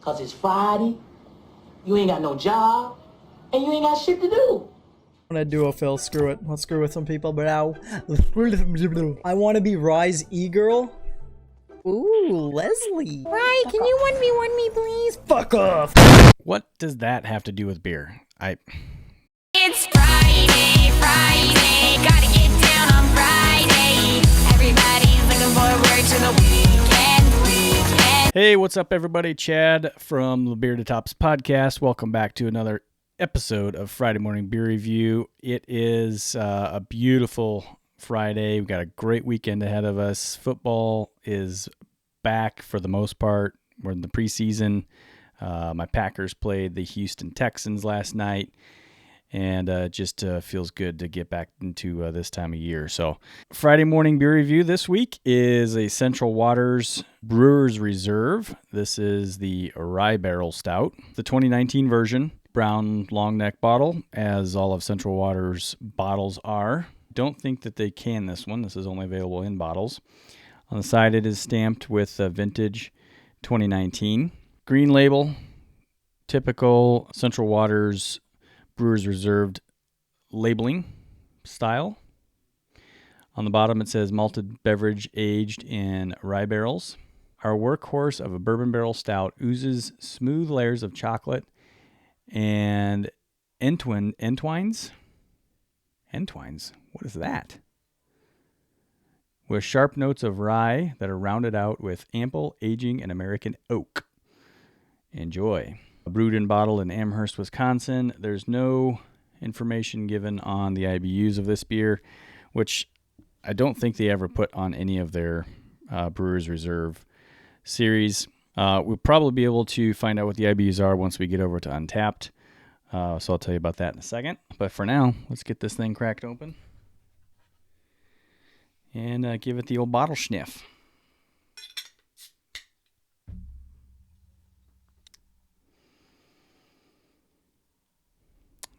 Because it's Friday, you ain't got no job, and you ain't got shit to do. I want to do a Phil. Screw it. Let's screw with some people, but now I want to be Rye's e-girl. Ooh, Leslie. Rye, can you 1v1 me, please? Fuck off. What does that have to do with beer? It's Friday, gotta get down on Friday. Everybody's looking forward to the weekend. Hey, what's up, everybody? Chad from the Beer to Tops podcast. Welcome back to another episode of Friday Morning Beer Review. It is a beautiful Friday. We've got a great weekend ahead of us. Football is back for the most part. We're in the preseason. My Packers played the Houston Texans last night, and just feels good to get back into this time of year. So Friday Morning Beer Review this week is a Central Waters Brewers Reserve. This is the Rye Barrel Stout, the 2019 version. Brown long neck bottle, as all of Central Waters bottles are. Don't think that they can this one. This is only available in bottles. On the side, it is stamped with vintage 2019. Green label, typical Central Waters Brewers Reserved labeling style. On the bottom, it says malted beverage aged in rye barrels. Our workhorse of a bourbon barrel stout oozes smooth layers of chocolate and entwines. What is that? With sharp notes of rye that are rounded out with ample aging and American oak. Enjoy. Brewed and bottled in Amherst, Wisconsin. There's no information given on the IBUs of this beer, which I don't think they ever put on any of their Brewers Reserve series. We'll probably be able to find out what the IBUs are once we get over to Untapped. So I'll tell you about that in a second. But for now, let's get this thing cracked open and give it the old bottle sniff.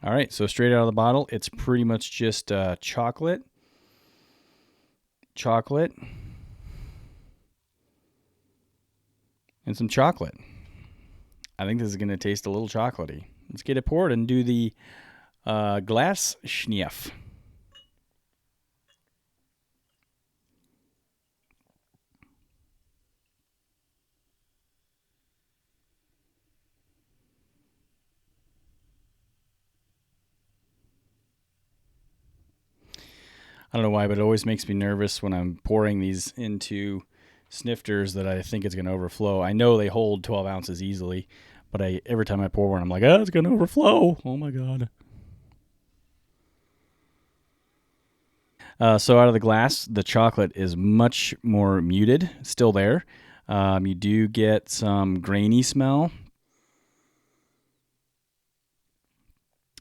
All right, so straight out of the bottle, it's pretty much just chocolate, and some chocolate. I think this is going to taste a little chocolatey. Let's get it poured and do the glass sniff. I don't know why, but it always makes me nervous when I'm pouring these into snifters that I think it's going to overflow. I know they hold 12 ounces easily, but every time I pour one, I'm like, it's going to overflow. Oh, my God. So out of the glass, the chocolate is much more muted, still there. You do get some grainy smell.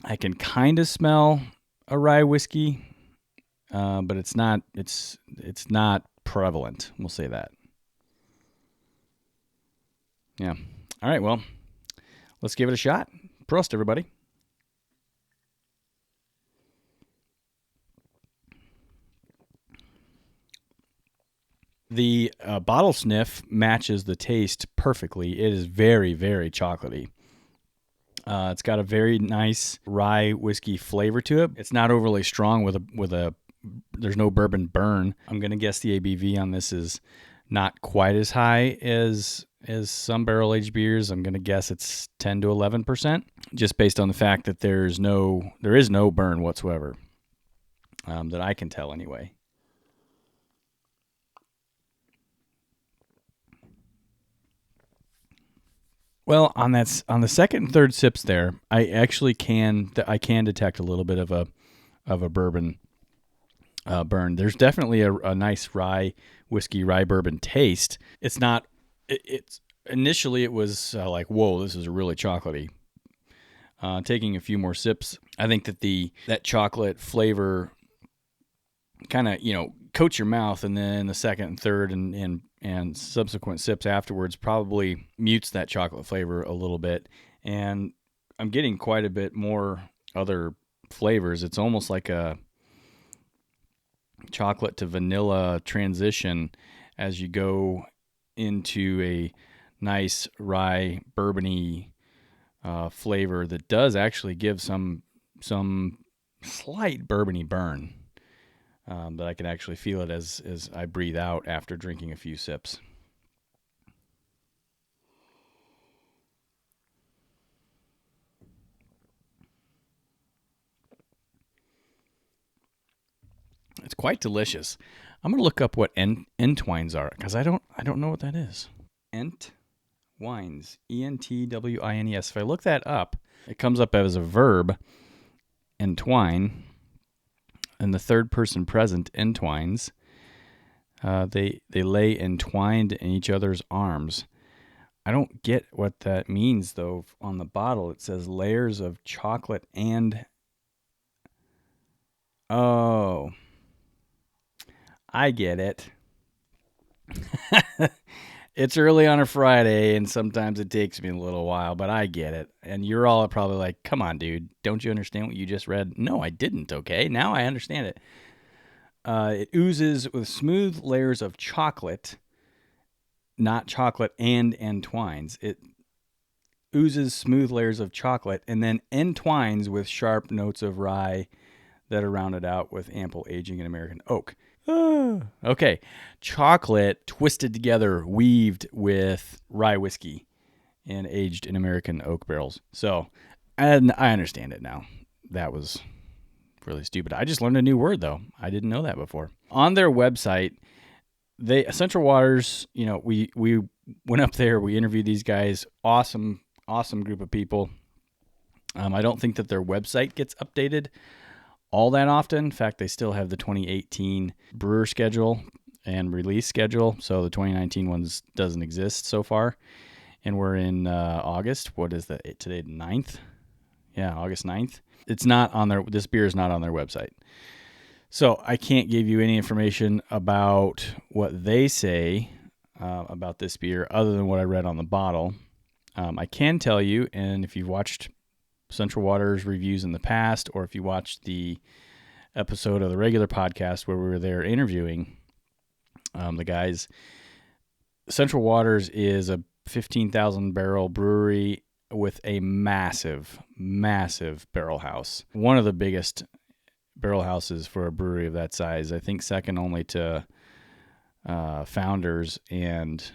I can kind of smell a rye whiskey. But it's not prevalent. We'll say that. Yeah. All right. Well, let's give it a shot. Prost, everybody. The bottle sniff matches the taste perfectly. It is very, very chocolatey. It's got a very nice rye whiskey flavor to it. It's not overly strong with a there's no bourbon burn. I'm going to guess the ABV on this is not quite as high as some barrel-aged beers. I'm going to guess it's 10 to 11%, just based on the fact that there is no burn whatsoever, that I can tell anyway. Well, on the second and third sips there, I actually can detect a little bit of a bourbon burn. There's definitely a nice rye bourbon taste. It's not. It's initially it was like, whoa, this is really chocolatey. Taking a few more sips, I think that that chocolate flavor kind of coats your mouth, and then the second and third and subsequent sips afterwards probably mutes that chocolate flavor a little bit. And I'm getting quite a bit more other flavors. It's almost like a chocolate to vanilla transition as you go into a nice rye bourbony flavor that does actually give some slight bourbony burn. But I can actually feel it as I breathe out after drinking a few sips. It's quite delicious. I'm gonna look up what Entwines are because I don't know what that is. Entwines, Entwines. If I look that up, it comes up as a verb. Entwine, and the third person present. Entwines. They lay entwined in each other's arms. I don't get what that means though. On the bottle, it says layers of chocolate and. Oh. I get it. It's early on a Friday, and sometimes it takes me a little while, but I get it. And you're all probably like, come on, dude. Don't you understand what you just read? No, I didn't, okay? Now I understand it. It oozes with smooth layers of chocolate, not chocolate and entwines. It oozes smooth layers of chocolate and then entwines with sharp notes of rye that are rounded out with ample aging in American oak. Okay. Chocolate twisted together, weaved with rye whiskey and aged in American oak barrels. So, and I understand it now. That was really stupid. I just learned a new word though. I didn't know that before. On their website, Central Waters, we went up there, we interviewed these guys. Awesome group of people. I don't think that their website gets updated all that often. In fact, they still have the 2018 brewer schedule and release schedule. So the 2019 ones doesn't exist so far. And we're in August. What is that? Today, 9th? Yeah, August 9th. It's not on this beer is not on their website. So I can't give you any information about what they say about this beer other than what I read on the bottle. I can tell you, and if you've watched Central Waters reviews in the past, or if you watched the episode of the regular podcast where we were there interviewing the guys, Central Waters is a 15,000 barrel brewery with a massive barrel house. One of the biggest barrel houses for a brewery of that size. I think second only to Founders, and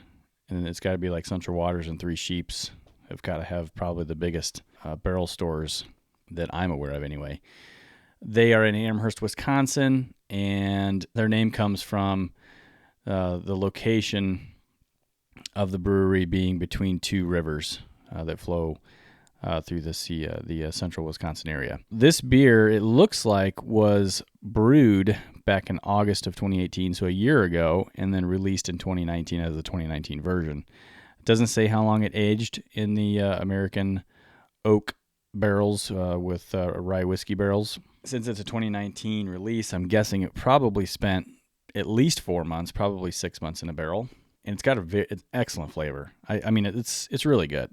it's got to be like Central Waters and Three Sheeps have got to have probably the biggest barrel stores that I'm aware of anyway. They are in Amherst, Wisconsin, and their name comes from the location of the brewery being between two rivers that flow through the central Wisconsin area. This beer, it looks like, was brewed back in August of 2018, so a year ago, and then released in 2019 as the 2019 version. It doesn't say how long it aged in the American oak barrels with rye whiskey barrels. Since it's a 2019 release, I'm guessing it probably spent at least 4 months, probably 6 months in a barrel. And it's got it's excellent flavor. I mean, it's really good.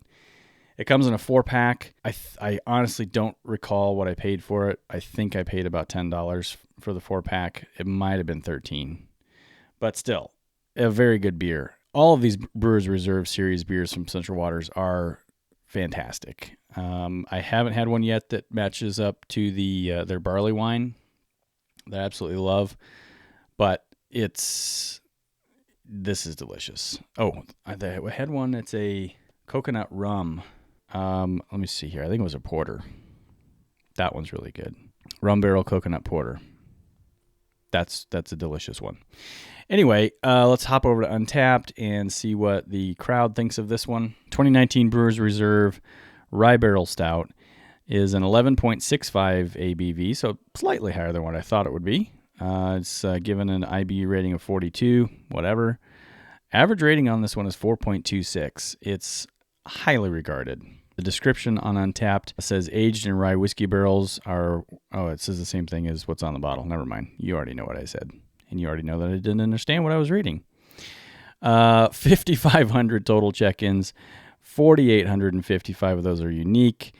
It comes in a 4-pack. I honestly don't recall what I paid for it. I think I paid about $10 for the 4-pack. It might have been $13. But still, a very good beer. All of these Brewers Reserve Series beers from Central Waters are fantastic. I haven't had one yet that matches up to their barley wine that I absolutely love. But this is delicious. Oh, I had one that's a coconut rum. Let me see here. I think it was a porter. That one's really good. Rum barrel coconut porter. That's a delicious one. Anyway, let's hop over to Untapped and see what the crowd thinks of this one. 2019 Brewers Reserve Rye Barrel Stout is an 11.65 ABV, so slightly higher than what I thought it would be. It's given an IBU rating of 42, whatever. Average rating on this one is 4.26. It's highly regarded. The description on Untapped says aged in rye whiskey barrels are... Oh, it says the same thing as what's on the bottle. Never mind. You already know what I said. And you already know that I didn't understand what I was reading. 5,500 total check-ins. 4,855 of those are unique.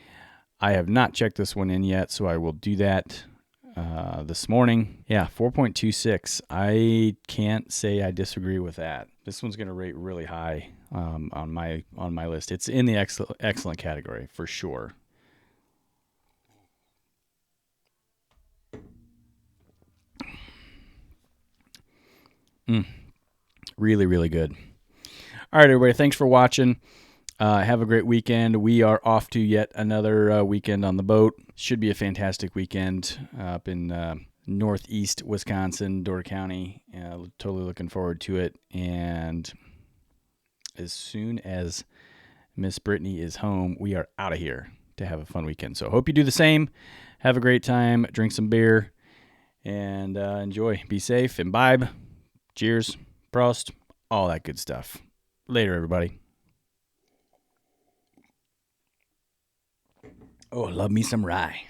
I have not checked this one in yet, so I will do that this morning. Yeah, 4.26. I can't say I disagree with that. This one's going to rate really high on my list. It's in the excellent category for sure. Really, really good. All right, everybody. Thanks for watching. Have a great weekend. We are off to yet another weekend on the boat. Should be a fantastic weekend up in northeast Wisconsin, Door County. Totally looking forward to it. And as soon as Miss Brittany is home, we are out of here to have a fun weekend. So hope you do the same. Have a great time. Drink some beer and enjoy. Be safe. Imbibe. Cheers. Prost. All that good stuff. Later, everybody. Oh, love me some rye.